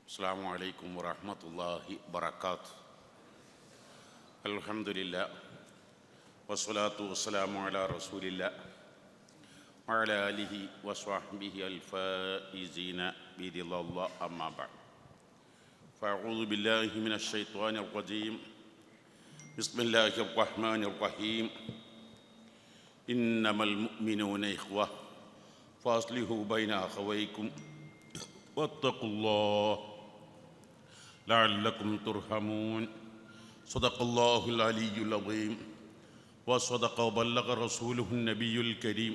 السلام عليكم ورحمة الله وبركاته. الحمد لله والصلاة والسلام على رسول الله وعلى آله وصحبه الفائزين برضا الله. أما بعد فأعوذ بالله من الشيطان الرجيم. بسم الله الرحمن الرحيم. إنما المؤمنون إخوة فأصلحوا بين أخويكم واتقوا الله لعلكم ترحمون. صدق الله العلي العظيم وصدق وبلغ رسوله النبي الكريم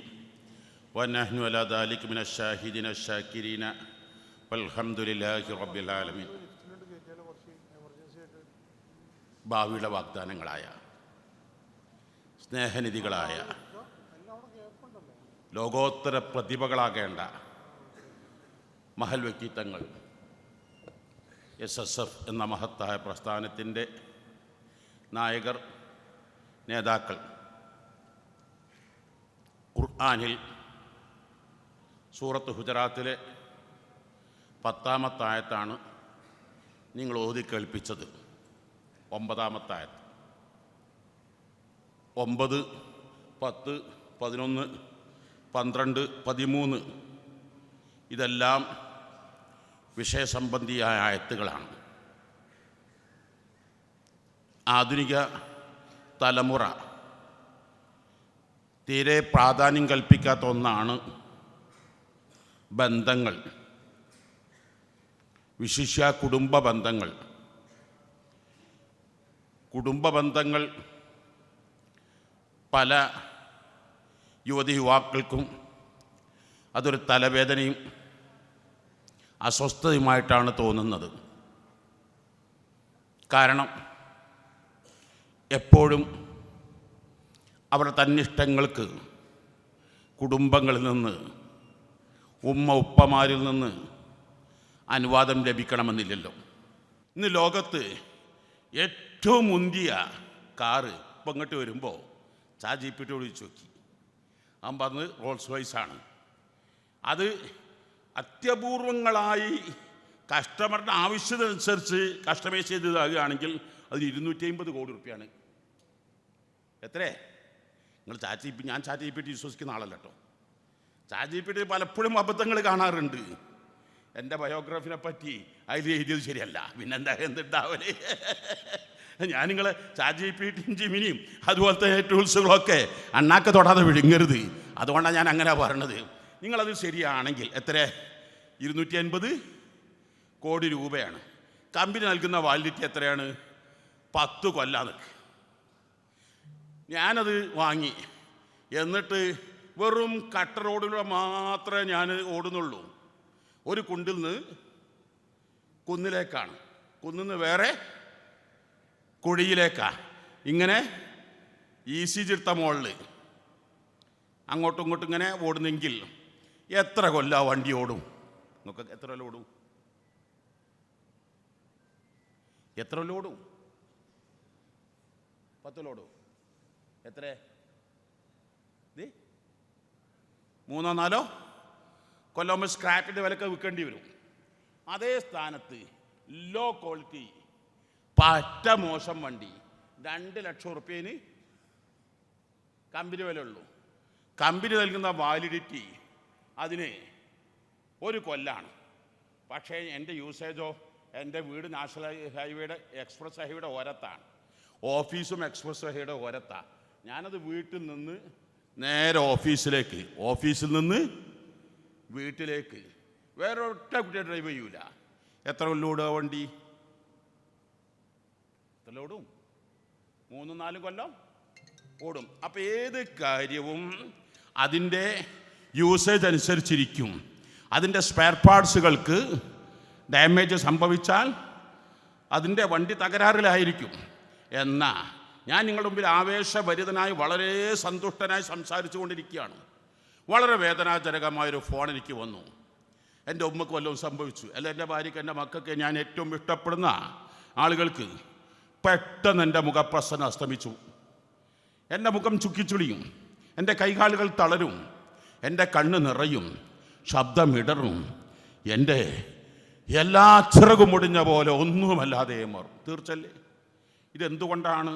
ونحن على ذلك من الشاهدين الشاكرين والحمد لله رب العالمين. ഭാവിയുടെ വാഗ്ദാനങ്ങളായ സ്നേഹനിധികളായ ലോകോത്തര പ്രതിഭകളാകേണ്ട മഹൽ വ്യക്തിത്വങ്ങൾ, SSF എന്ന മഹത്തായ പ്രസ്ഥാനത്തിൻ്റെ നായകർ, നേതാക്കൾ, ഖുർആനിൽ സൂറത്ത് ഹുജറാത്തിലെ 10-ാമത്തെ ആയത്താണ് നിങ്ങൾ ഓതി കേൾപ്പിച്ചത്. 9-ാമത്തെ ആയത്ത്. 9, 10, 11, 12, 13 ഇതെല്ലാം വിഷയസംബന്ധിയായ ആയത്തുകളാണ്. ആധുനിക തലമുറ തീരെ പ്രാധാന്യം കൽപ്പിക്കാത്ത ഒന്നാണ് ബന്ധങ്ങൾ, വിശിഷ്യ കുടുംബ ബന്ധങ്ങൾ. കുടുംബ ബന്ധങ്ങൾ പല യുവതി യുവാക്കൾക്കും അതൊരു തലവേദനയും അസ്വസ്ഥതയുമായിട്ടാണ് തോന്നുന്നത്. കാരണം എപ്പോഴും അവരുടെ തന്നിഷ്ടങ്ങൾക്ക് കുടുംബങ്ങളിൽ നിന്ന്, ഉപ്പമാരിൽ നിന്ന് അനുവാദം ലഭിക്കണമെന്നില്ലല്ലോ. ഇന്ന് ലോകത്ത് ഏറ്റവും മുന്തിയ കാറ് ഇപ്പം ഇങ്ങോട്ട് വരുമ്പോൾ ChatGPT വിളിച്ച് നോക്കി. അവൻ പറഞ്ഞ് റോൾസ് റോയ്സാണ്. അത് അത്യപൂർവങ്ങളായി കസ്റ്റമറുടെ ആവശ്യത്തിനനുസരിച്ച് കസ്റ്റമൈസ് ചെയ്തതാകുകയാണെങ്കിൽ അതിന് 250 കോടി റുപ്യാണ്. എത്രേ? നിങ്ങൾ ഞാൻ ChatGPT വിശ്വസിക്കുന്ന ആളല്ല കേട്ടോ. ChatGPT പലപ്പോഴും അബദ്ധങ്ങൾ കാണാറുണ്ട്. എൻ്റെ ബയോഗ്രാഫിനെ പറ്റി അതിൽ എഴുതിയത് ശരിയല്ല, പിന്നെന്താ എന്തുണ്ടാവല്. ഞാൻ നിങ്ങളെ ChatGPTയും ജിമിനിയും അതുപോലത്തെ ടൂൾസുകളൊക്കെ അണ്ണാക്ക തൊടാതെ വിഴുങ്ങരുത്. അതുകൊണ്ടാണ് ഞാൻ അങ്ങനെ പറയണത്. നിങ്ങളത് ശരിയാണെങ്കിൽ എത്ര? 250 കോടി രൂപയാണ്. കമ്പനി നൽകുന്ന വാലിഡിറ്റി എത്രയാണ്? 10 കൊല്ലാന്ന്. ഞാനത് വാങ്ങി, എന്നിട്ട് വെറും കട്ട റോഡിലൂടെ മാത്രമേ ഞാൻ ഓടുന്നുള്ളൂ. ഒരു കുണ്ടിൽ നിന്ന് കുന്നിലേക്കാണ്, കുന്നിൽ നിന്ന് വേറെ കുഴിയിലേക്കാണ്. ഇങ്ങനെ ചിട്ട മുകളിൽ അങ്ങോട്ടും ഇങ്ങോട്ടും ഇങ്ങനെ ഓടുന്നെങ്കിൽ എത്ര കൊല്ല വണ്ടി ഓടും? നമുക്ക് എത്ര കൊല്ലം ഓടും? എത്ര കൊല്ലം ഓടും? 10 കൊല്ലം ഓടും. എത്ര? 3-4 കൊല്ലം സ്ക്രാപ്പിൻ്റെ വിലക്ക് വിൽക്കേണ്ടി വരും. അതേ സ്ഥാനത്ത് ലോ ക്വാളിറ്റി പറ്റ മോശം വണ്ടി 2 ലക്ഷം റുപ്യേന് കമ്പനി വില ഉള്ളൂ. കമ്പനി നൽകുന്ന വാലിഡിറ്റി അതിന് 1 കൊല്ലാണ്. പക്ഷേ എൻ്റെ യൂസേജോ, എൻ്റെ വീട് നാഷണൽ ഹൈവേയുടെ എക്സ്പ്രസ് ഹൈവേയുടെ ഓരത്താണ്, ഓഫീസും എക്സ്പ്രസ് ഹൈവേയുടെ ഓരത്താണ്. ഞാനത് വീട്ടിൽ നിന്ന് നേരെ ഓഫീസിലേക്ക്, ഓഫീസിൽ നിന്ന് വീട്ടിലേക്ക് വേറെ ഒറ്റ കുട്ടിയെ ഡ്രൈവ് ചെയ്യൂല. എത്ര കൊല്ലം ഓടുക വണ്ടി? എത്ര ഓടും? 3-4 കൊല്ലം ഓടും. അപ്പം ഏത് കാര്യവും അതിൻ്റെ യൂസേജ് അനുസരിച്ചിരിക്കും. അതിൻ്റെ സ്പെയർ പാർട്സുകൾക്ക് ഡാമേജ് സംഭവിച്ചാൽ അതിൻ്റെ വണ്ടി തകരാറിലായിരിക്കും. എന്നാൽ ഞാൻ നിങ്ങളുടെ മുമ്പിൽ ആവേശഭരിതനായി വളരെ സന്തുഷ്ടനായി സംസാരിച്ചു കൊണ്ടിരിക്കുകയാണ്. വളരെ വേദനാജനകമായൊരു ഫോൺ എനിക്ക് വന്നു. എൻ്റെ ഉമ്മക്ക് വല്ലതും സംഭവിച്ചു, അല്ല എൻ്റെ ഭാര്യയ്ക്ക്, എൻ്റെ മക്കൾക്ക്, ഞാൻ ഏറ്റവും ഇഷ്ടപ്പെടുന്ന ആളുകൾക്ക് പെട്ടെന്ന് എൻ്റെ മുഖപ്രസന്ന അസ്തമിച്ചു. എൻ്റെ മുഖം ചുക്കിച്ചുളിയും, എൻ്റെ കൈകാലുകൾ തളരും, എൻ്റെ കണ്ണ് നിറയും, ശബ്ദമിടറും, എൻ്റെ എല്ലാ ചിറകും മുടിഞ്ഞ പോലെ ഒന്നുമല്ലാതെ മാറും. തീർച്ചയല്ലേ? ഇതെന്തുകൊണ്ടാണ്?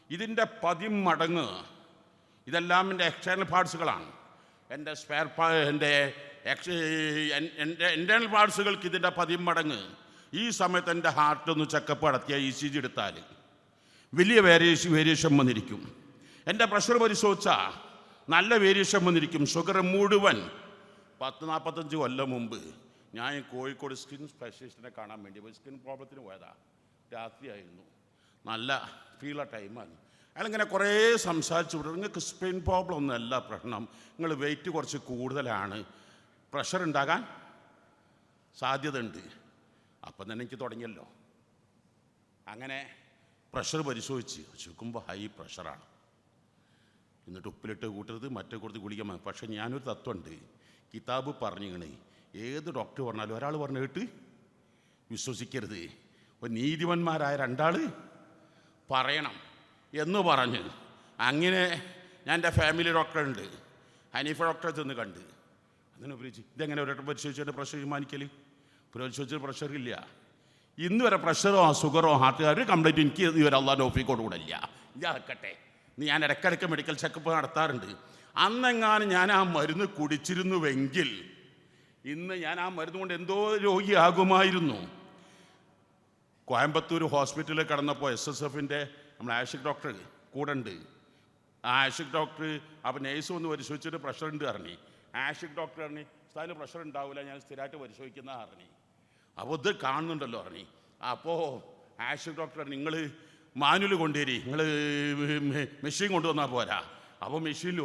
ഇതിൻ്റെ 10 മടങ്ങ് ഇതെല്ലാം എൻ്റെ എക്സ്റ്റേണൽ പാർട്സുകളാണ്. എൻ്റെ എൻ്റെ ഇൻറ്റേർണൽ പാർട്സുകൾക്ക് ഇതിൻ്റെ 10 മടങ്ങ്. ഈ സമയത്ത് എൻ്റെ ഹാർട്ടൊന്ന് ചെക്കപ്പ് നടത്തിയാൽ ECG എടുത്താൽ വലിയ വേരിയേഷൻ വന്നിരിക്കും. എൻ്റെ പ്രഷർ പരിശോധിച്ചാൽ നല്ല വേരിയേഷൻ വന്നിരിക്കും. ഷുഗർ മുഴുവൻ 40-45 കൊല്ലം മുമ്പ് ഞാൻ കോഴിക്കോട് സ്കിൻ സ്പെഷ്യലിസ്റ്റിനെ കാണാൻ വേണ്ടി സ്കിൻ പ്രോബ്ലത്തിന് പോയതാ. രാത്രിയായിരുന്നു, നല്ല ഫീലുള്ള ടൈമാണ്. അയാളിങ്ങനെ കുറേ സംസാരിച്ചു വിടും. നിങ്ങൾക്ക് സ്കിൻ പ്രോബ്ലം ഒന്നുമല്ല പ്രശ്നം, നിങ്ങൾ വെയിറ്റ് കുറച്ച് കൂടുതലാണ്, പ്രഷർ ഉണ്ടാകാൻ സാധ്യതയുണ്ട്. അപ്പം തന്നെ എനിക്ക് തുടങ്ങിയല്ലോ. അങ്ങനെ പ്രഷർ പരിശോധിച്ച് നോക്കുമ്പോൾ ഹൈ പ്രഷറാണ്. എന്നിട്ട് ഉപ്പിലിട്ട് കൂട്ടരുത്, മറ്റേ കൊടുത്ത് കുളിക്കാൻ. പക്ഷെ ഞാനൊരു തത്വമുണ്ട്, കിതാബ് പറഞ്ഞിങ്ങനെ ഏത് ഡോക്ടർ പറഞ്ഞാലും ഒരാൾ പറഞ്ഞു കേട്ട് വിശ്വസിക്കരുത്, ഒരു നീതിമാന്മാരായ 2 ആൾ പറയണം എന്ന് പറഞ്ഞ് അങ്ങനെ ഞാൻ എൻ്റെ ഫാമിലി ഡോക്ടറുണ്ട്, ഹനീഫ ഡോക്ടറെ ചെന്ന് കണ്ട്. അങ്ങനെ ഉപയോഗിച്ച് ഇതെങ്ങനെ ഒരൊട്ടം പരിശോധിച്ചിട്ട് പ്രഷർ തീരുമാനിക്കൽ? പരിശോധിച്ചിട്ട് പ്രഷർ ഇല്ല. ഇന്ന് വരെ പ്രഷറോ ഷുഗറോ ഹാർട്ടുകാർ കംപ്ലൈൻറ്റ് എനിക്ക് ഇവരെ അള്ളാഹ് ഓഫിക്കോട് കൂടെ ഇല്ല. ഇതാക്കട്ടെ, ഞാൻ ഇടയ്ക്കിടയ്ക്ക് മെഡിക്കൽ ചെക്കപ്പ് നടത്താറുണ്ട്. അന്നെങ്ങാനും ഞാൻ ആ മരുന്ന് കുടിച്ചിരുന്നുവെങ്കിൽ ഇന്ന് ഞാൻ ആ മരുന്ന് കൊണ്ട് എന്തോ രോഗിയാകുമായിരുന്നു. കോയമ്പത്തൂർ ഹോസ്പിറ്റലിൽ കിടന്നപ്പോൾ SSFൻ്റെ നമ്മൾ ആഷിഖ് ഡോക്ടർ കൂടെ ഉണ്ട്. ആ ആഷിഖ് ഡോക്ടർ അപ്പോൾ നേഴ്സ് ഒന്ന് പരിശോധിച്ചിട്ട് പ്രഷർ ഉണ്ട് പറഞ്ഞു. ആഷിഖ് ഡോക്ടർ പറഞ്ഞു സ്ഥലം പ്രഷർ ഉണ്ടാവില്ല, ഞാൻ സ്ഥിരമായിട്ട് പരിശോധിക്കുന്ന പറഞ്ഞു. അപ്പോൾ ഇത് കാണുന്നുണ്ടല്ലോ പറഞ്ഞു. അപ്പോൾ ആഷിഖ് ഡോക്ടർ നിങ്ങൾ മാനുവൽ കൊണ്ടുവരി, നിങ്ങൾ മെഷീൻ കൊണ്ടുവന്നാൽ പോരാ. അപ്പോൾ മെഷീൻ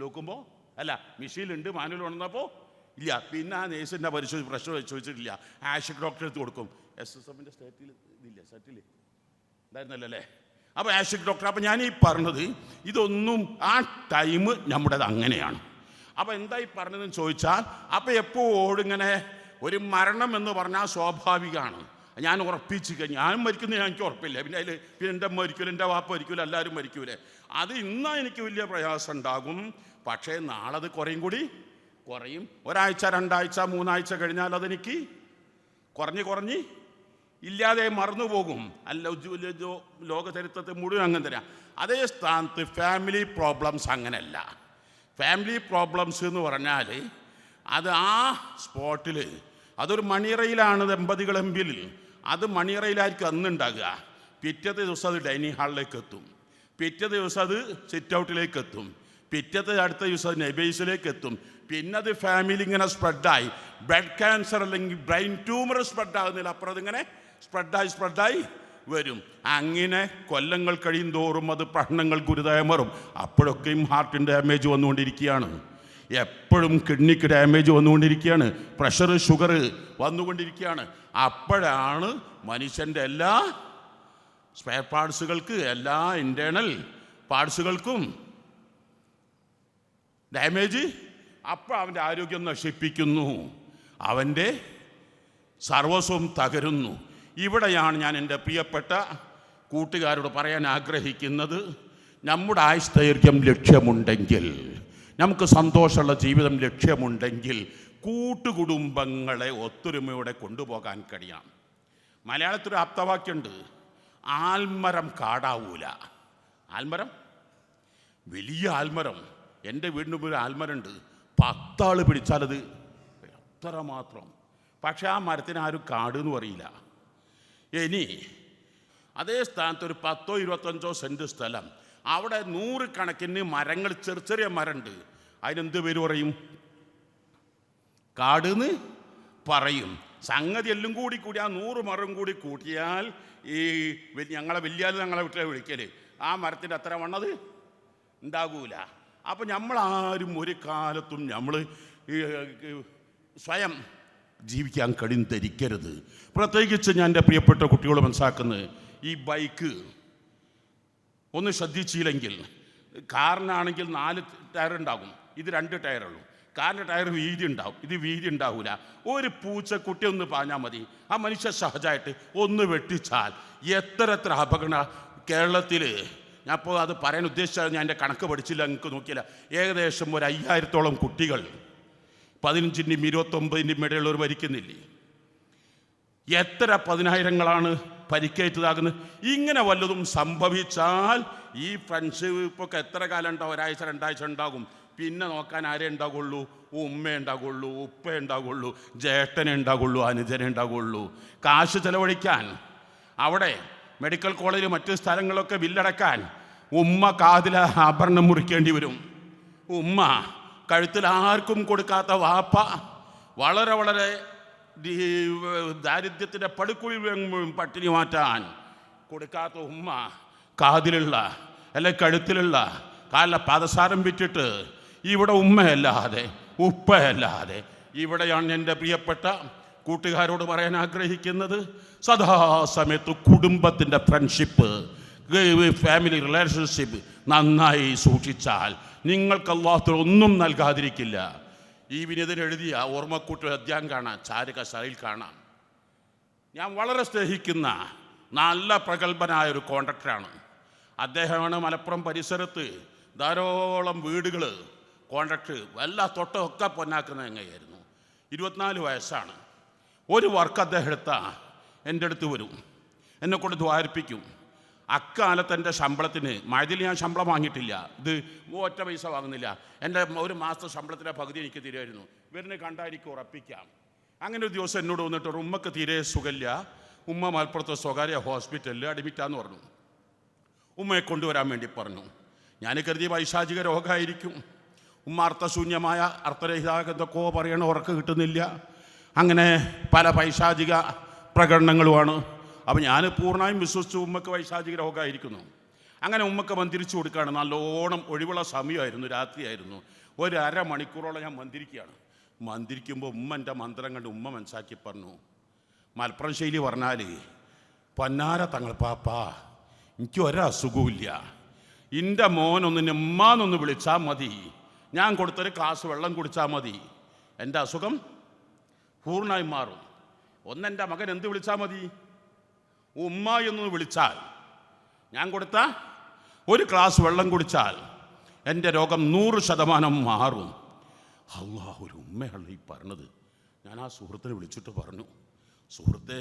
നോക്കുമ്പോൾ അല്ല മെഷീനുണ്ട്, മാനുവൽ കൊണ്ടുവന്നപ്പോൾ ഇല്ല. പിന്നെ ആ നേഴ്സിൻ്റെ പ്രഷർ പരിശോധിച്ചിട്ടില്ല. ആഷിഖ് ഡോക്ടർ എടുത്ത് കൊടുക്കും. SSFൻ്റെ സ്റ്റേറ്റിൽ ഇതില്ല, സെറ്റിൽ ഉണ്ടായിരുന്നല്ലോ അല്ലേ? അപ്പോൾ ആഷിഖ് ഡോക്ടർ. അപ്പോൾ ഞാൻ ഈ പറഞ്ഞത് ഇതൊന്നും ആ ടൈം നമ്മുടേത് അങ്ങനെയാണ്. അപ്പോൾ എന്തായി പറഞ്ഞതെന്ന് ചോദിച്ചാൽ, അപ്പോൾ എപ്പോഴും ഇങ്ങനെ ഒരു മരണം എന്ന് പറഞ്ഞാൽ സ്വാഭാവികമാണ്. ഞാൻ ഉറപ്പിച്ച് കഴിഞ്ഞാൽ ഞാനും മരിക്കുന്നത് എനിക്ക് ഉറപ്പില്ല. പിന്നെ എൻ്റെ അമ്മ മരിക്കൂല, എൻ്റെ വാപ്പ മരിക്കൂല, എല്ലാവരും മരിക്കൂലേ. അത് ഇന്നാ എനിക്ക് വലിയ പ്രയാസം ഉണ്ടാകും. പക്ഷേ നാളെ അത് കുറയും. ഒരാഴ്ച, 2 ആഴ്ച, 3 ആഴ്ച കഴിഞ്ഞാൽ അതെനിക്ക് കുറഞ്ഞ് ഇല്ലാതെ മറന്നു പോകും. അല്ല ലോക ചരിത്രത്തെ മുഴുവൻ അങ്ങനെ തരാം. അതേ സ്ഥാനത്ത് ഫാമിലി പ്രോബ്ലംസ് അങ്ങനെയല്ല. ഫാമിലി പ്രോബ്ലംസ് എന്ന് പറഞ്ഞാൽ അത് ആ സ്പോട്ടിൽ അതൊരു മണിയറയിലാണ് ദമ്പതികളെങ്കിൽ അത് മണിയറയിലായിരിക്കും അന്നുണ്ടാകുക. പിറ്റത്തെ ദിവസം അത് ഡൈനിങ് ഹാളിലേക്ക് എത്തും, പിറ്റത്തെ ദിവസം അത് സിറ്റ് ഔട്ടിലേക്ക് എത്തും, പിറ്റത്തെ അടുത്ത ദിവസം അത് നെബേസിലേക്ക് എത്തും. പിന്നെ അത് ഫാമിലി ഇങ്ങനെ സ്പ്രെഡായി ബ്ലഡ് ക്യാൻസർ അല്ലെങ്കിൽ ബ്രെയിൻ ട്യൂമർ സ്പ്രെഡാകുന്നില്ല, അപ്പുറം അതിങ്ങനെ സ്പ്രെഡായി വരും. അങ്ങനെ കൊല്ലങ്ങൾ കഴിയും തോറും അത് പ്രശ്നങ്ങൾ ഗുരുതരം വരും. അപ്പോഴൊക്കെയും ഹാർട്ടിന് ഡാമേജ് വന്നുകൊണ്ടിരിക്കുകയാണ്, എപ്പോഴും കിഡ്നിക്ക് ഡാമേജ് വന്നുകൊണ്ടിരിക്കുകയാണ്, പ്രഷർ ഷുഗർ വന്നുകൊണ്ടിരിക്കുകയാണ്. അപ്പോഴാണ് മനുഷ്യൻ്റെ എല്ലാ സ്പെയർ പാർട്സുകൾക്ക്, എല്ലാ ഇൻറ്റേർണൽ പാർട്സുകൾക്കും ഡാമേജ്. അപ്പോൾ അവൻ്റെ ആരോഗ്യം നശിപ്പിക്കുന്നു, അവൻ്റെ സർവസ്വം തകരുന്നു. ഇവിടെയാണ് ഞാൻ എൻ്റെ പ്രിയപ്പെട്ട കൂട്ടുകാരോട് പറയാൻ ആഗ്രഹിക്കുന്നത്, നമ്മുടെ ആയുഷ്ദൈർഘ്യം ലക്ഷ്യമുണ്ടെങ്കിൽ, നമുക്ക് സന്തോഷമുള്ള ജീവിതം ലക്ഷ്യമുണ്ടെങ്കിൽ കൂട്ടുകുടുംബങ്ങളെ ഒത്തൊരുമയോടെ കൊണ്ടുപോകാൻ കഴിയണം. മലയാളത്തിൽ ആപ്തവാക്യമുണ്ട്, ആൽമരം കാടാവൂല. ആൽമരം, വലിയ ആൽമരം, എൻ്റെ വീടിന് മുമ്പിൽ ആൽമരമുണ്ട്, 10 ആൾ പിടിച്ചാലത് എത്ര മാത്രം. പക്ഷെ ആ മരത്തിന് ആരും കാട് എന്ന് പറയില്ല. ഇനി അതേ സ്ഥാനത്ത് ഒരു 10-25 സെൻറ്റ് സ്ഥലം, അവിടെ 100 കണക്കിന് മരങ്ങൾ, ചെറിയ മരമുണ്ട്, അതിനെന്ത് പേര് പറയും? കാടെന്ന് പറയും. സംഗതി എല്ലാം കൂടി ആ 100 മരം കൂടി കൂട്ടിയാൽ ഈ ഞങ്ങളെ ഞങ്ങളെ വീട്ടിലെ വിളിക്കൽ ആ മരത്തിൻ്റെ അത്ര വണ്ണത് ഉണ്ടാകൂല. അപ്പം നമ്മളാരും ഒരു കാലത്തും നമ്മൾ സ്വയം ജീവിക്കാൻ കഴിയും ധരിക്കരുത്. പ്രത്യേകിച്ച് ഞാൻ എൻ്റെ പ്രിയപ്പെട്ട കുട്ടികൾ മനസ്സിലാക്കുന്നത്, ഈ ബൈക്ക് ഒന്ന് ശ്രദ്ധിച്ചില്ലെങ്കിൽ, കാറിനാണെങ്കിൽ 4 ടയർ ഉണ്ടാകും, ഇത് 2 ടയറുള്ളൂ. കാറിൻ്റെ ടയർ വീതി ഉണ്ടാവും, ഇത് വീതി ഉണ്ടാവില്ല. ഒരു പൂച്ചക്കുട്ടി ഒന്ന് പാഞ്ഞാൽ മതി, ആ മനുഷ്യ സഹജമായിട്ട് ഒന്ന് വെട്ടിച്ചാൽ എത്ര അപകട. കേരളത്തിൽ ഞാൻ ഇപ്പോൾ അത് പറയാൻ ഉദ്ദേശിച്ചാൽ ഞാൻ എൻ്റെ കണക്ക് പഠിച്ചില്ല, നിങ്ങൾക്ക് നോക്കിയില്ല, ഏകദേശം ഒരു 5000-ഓളം കുട്ടികൾ 15-29 ഇടയിലുള്ളവർ മരിക്കുന്നില്ലേ? എത്ര പതിനായിരങ്ങളാണ് പരിക്കേറ്റതാകുന്നത്. ഇങ്ങനെ വല്ലതും സംഭവിച്ചാൽ ഈ ഫ്രണ്ട്ഷിപ്പൊക്കെ എത്ര കാലം ഉണ്ടാവും? ഒരാഴ്ച 2 ആഴ്ച ഉണ്ടാകും. പിന്നെ നോക്കാൻ ആരേ ഉണ്ടാകുള്ളൂ? ഉമ്മ ഉണ്ടാകുള്ളൂ, ഉപ്പ ഉണ്ടാകുള്ളൂ, ജ്യേഷ്ഠനെ ഉണ്ടാകുള്ളൂ, അനുജനെ ഉണ്ടാകുള്ളൂ. കാശ് ചെലവഴിക്കാൻ അവിടെ മെഡിക്കൽ കോളേജിൽ മറ്റ് സ്ഥലങ്ങളൊക്കെ ബില്ലടക്കാൻ ഉമ്മ കാതിൽ ആഭരണം മുറിക്കേണ്ടി വരും. ഉമ്മ കഴുത്തിൽ ആർക്കും കൊടുക്കാത്ത വാപ്പ വളരെ വളരെ ദാരിദ്ര്യത്തിൻ്റെ പടുക്കുഴി പട്ടിണി മാറ്റാൻ കൊടുക്കാത്ത ഉമ്മ കാതിലുള്ള അല്ലെ കഴുത്തിലുള്ള കാലിലെ പാദസാരം വിറ്റിട്ട് ഇവിടെ ഉമ്മയല്ലാതെ ഉപ്പയല്ലാതെ ഇവിടെയാണ് എൻ്റെ പ്രിയപ്പെട്ട കൂട്ടുകാരോട് പറയാൻ ആഗ്രഹിക്കുന്നത്. സദാസമയത്ത് കുടുംബത്തിൻ്റെ ഫ്രണ്ട്ഷിപ്പ്, ഫാമിലി റിലേഷൻഷിപ്പ് നന്നായി സൂക്ഷിച്ചാൽ നിങ്ങൾക്ക് അല്ലാഹു ഒന്നും നൽകാതിരിക്കില്ല. ഈ വിനീതൻ എഴുതിയ ഓർമ്മക്കൂട്ട് അധ്യായം കാണാം, ചാരുക ശൈൽ കാണാം. ഞാൻ വളരെ സ്നേഹിക്കുന്ന നല്ല പ്രഗത്ഭനായ ഒരു കോൺട്രാക്ടറാണ് അദ്ദേഹമാണ്. മലപ്പുറം പരിസരത്ത് ധാരാളം വീടുകൾ കോൺട്രാക്ട് എല്ലാ തൊട്ടൊക്കെ പൊന്നാക്കുന്ന എങ്ങനെയായിരുന്നു. 24 വയസ്സാണ്. ഒരു വർക്ക് അദ്ദേഹം എടുത്താൽ എൻ്റെ അടുത്ത് വരും, എന്നെക്കൊണ്ട് ദ്വാരിപ്പിക്കും. അക്കാലത്ത് എൻ്റെ ശമ്പളത്തിന് മഴയിൽ ഞാൻ ശമ്പളം വാങ്ങിയിട്ടില്ല, ഇത് ഒറ്റ പൈസ വാങ്ങുന്നില്ല. എൻ്റെ ഒരു മാസത്തെ ശമ്പളത്തിൻ്റെ പകുതി എനിക്ക് തരുമായിരുന്നു. ഇവരിനെ കണ്ടാൽ എനിക്ക് ഉറപ്പിക്കാം. അങ്ങനെ ഒരു ദിവസം എന്നോട് വന്നിട്ട് ഉമ്മക്ക് തീരെ സുഖമില്ല, ഉമ്മ മലപ്പുറത്ത് സ്വകാര്യ ഹോസ്പിറ്റലിൽ അഡ്മിറ്റാന്ന് പറഞ്ഞു. ഉമ്മയെ കൊണ്ടുവരാൻ വേണ്ടി പറഞ്ഞു. ഞാൻ കരുതിയ പൈശാചിക രോഗമായിരിക്കും. ഉമ്മ അർത്ഥശൂന്യമായ അർത്ഥരഹിത എന്തൊക്കെയോ പറയണ ഉറക്കം കിട്ടുന്നില്ല. അങ്ങനെ പല പൈശാചിക പ്രകടനങ്ങളുമാണ്. അപ്പോൾ ഞാൻ പൂർണ്ണമായും വിശ്വസിച്ചു ഉമ്മക്ക് പൈശാചിക രോഗമായിരിക്കുന്നു. അങ്ങനെ ഉമ്മക്ക് മന്ത്രിച്ചു കൊടുക്കുകയാണ്. നല്ലോണം ഒഴിവുള്ള സമയമായിരുന്നു, രാത്രിയായിരുന്നു. ഒരു അരമണിക്കൂറോളം ഞാൻ മന്ത്രിക്കുകയാണ്. മന്ത്രിക്കുമ്പോൾ ഉമ്മ എൻ്റെ മന്ത്രം കണ്ട് ഉമ്മ മനസ്സാക്കി പറഞ്ഞു. മലപ്പുറം ശൈലി പറഞ്ഞാൽ പൊന്നാര തങ്ങൾ പാപ്പാ, എനിക്ക് ഒരസുഖമില്ല, എൻ്റെ മോനൊന്നിനെ ഉമ്മാന്നൊന്ന് വിളിച്ചാൽ മതി, ഞാൻ കൊടുത്തൊരു ഗ്ലാസ് വെള്ളം കുടിച്ചാൽ മതി, എൻ്റെ അസുഖം പൂർണ്ണമായി മാറും. ഒന്നെൻ്റെ മകൻ എന്ത് വിളിച്ചാൽ മതി? ഉമ്മ എന്ന് വിളിച്ചാൽ, ഞാൻ കൊടുത്ത ഒരു ഗ്ലാസ് വെള്ളം കുടിച്ചാൽ എൻ്റെ രോഗം 100% മാറും. അല്ലാഹ്, ഒരു ഉമ്മയാണ് ഈ പറഞ്ഞത്. ഞാൻ ആ സുഹൃത്തിനെ വിളിച്ചിട്ട് പറഞ്ഞു, സുഹൃത്തെ,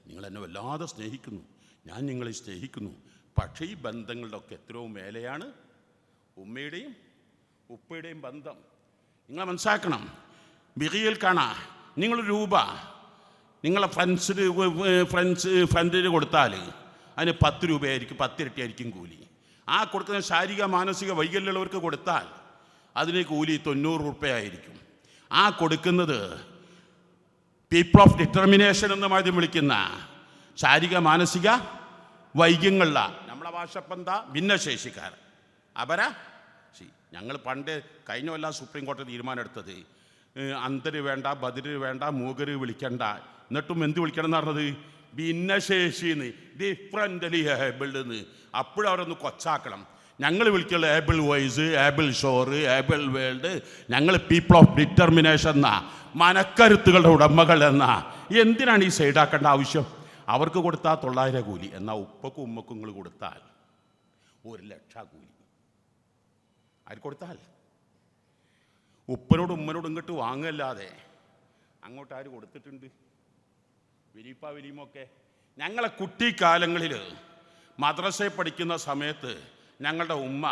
നിങ്ങളെന്നെ വല്ലാതെ സ്നേഹിക്കുന്നു, ഞാൻ നിങ്ങളെ സ്നേഹിക്കുന്നു. പക്ഷേ ഈ ബന്ധങ്ങളുടെ ഒക്കെ എത്രയോ മേലെയാണ് ഉമ്മയുടെയും ഉപ്പയുടെയും ബന്ധം. നിങ്ങൾ മനസ്സിലാക്കണം. ബിറിയിൽ കാണാം, നിങ്ങൾ രൂപ നിങ്ങളെ ഫ്രണ്ടിന് കൊടുത്താൽ അതിന് 10 രൂപയായിരിക്കും, 10 ഇരട്ടിയായിരിക്കും കൂലി. ആ കൊടുക്കുന്ന ശാരീരിക മാനസിക വൈകല്യമുള്ളവർക്ക് കൊടുത്താൽ അതിന് കൂലി 90 രൂപയായിരിക്കും. ആ കൊടുക്കുന്നത് പീപ്പിൾ ഓഫ് ഡിറ്റർമിനേഷൻ എന്ന് ആദ്യം വിളിക്കുന്ന ശാരീരിക മാനസിക വൈകല്യങ്ങളുള്ള, നമ്മളെ ഭാഷ ഇപ്പം എന്താ, ഭിന്നശേഷിക്കാർ, അവരാ. ഞങ്ങൾ പണ്ട് കഴിഞ്ഞ കൊല്ലം സുപ്രീം കോടതി തീരുമാനം എടുത്തത് അന്തര് വേണ്ട, ബദിര് വേണ്ട, മൂകര് വിളിക്കണ്ട, എന്നിട്ടും എന്ത് വിളിക്കണം എന്ന് പറഞ്ഞത്? ഭിന്നശേഷിന്ന്, ഡിഫറൻ്റലി ഏബിൾഡ് എന്ന്. അപ്പോഴും അവരൊന്ന് കൊച്ചാക്കണം. ഞങ്ങൾ വിളിക്കുള്ള able voice, able shore, able world, ഞങ്ങൾ പീപ്പിൾ ഓഫ് ഡിറ്റർമിനേഷൻ എന്നാ, മനക്കരുത്തുകളുടെ ഉടമകൾ എന്നാ. എന്തിനാണ് ഈ സൈഡാക്കേണ്ട ആവശ്യം? അവർക്ക് കൊടുത്താൽ 900 കൂലി, എന്നാൽ ഉപ്പക്കും ഉമ്മക്കും നിങ്ങൾ കൊടുത്താൽ 1,00,000 കൂലി. ആര് കൊടുത്താൽ? ഉപ്പനോട് ഉമ്മനോട് ഇങ്ങോട്ട് വാങ്ങല്ലാതെ അങ്ങോട്ട് ആര് കൊടുത്തിട്ടുണ്ട്? വിരീപ്പ വിരീമൊക്കെ. ഞങ്ങളെ കുട്ടിക്കാലങ്ങളിൽ മദ്രസയിൽ പഠിക്കുന്ന സമയത്ത് ഞങ്ങളുടെ ഉമ്മ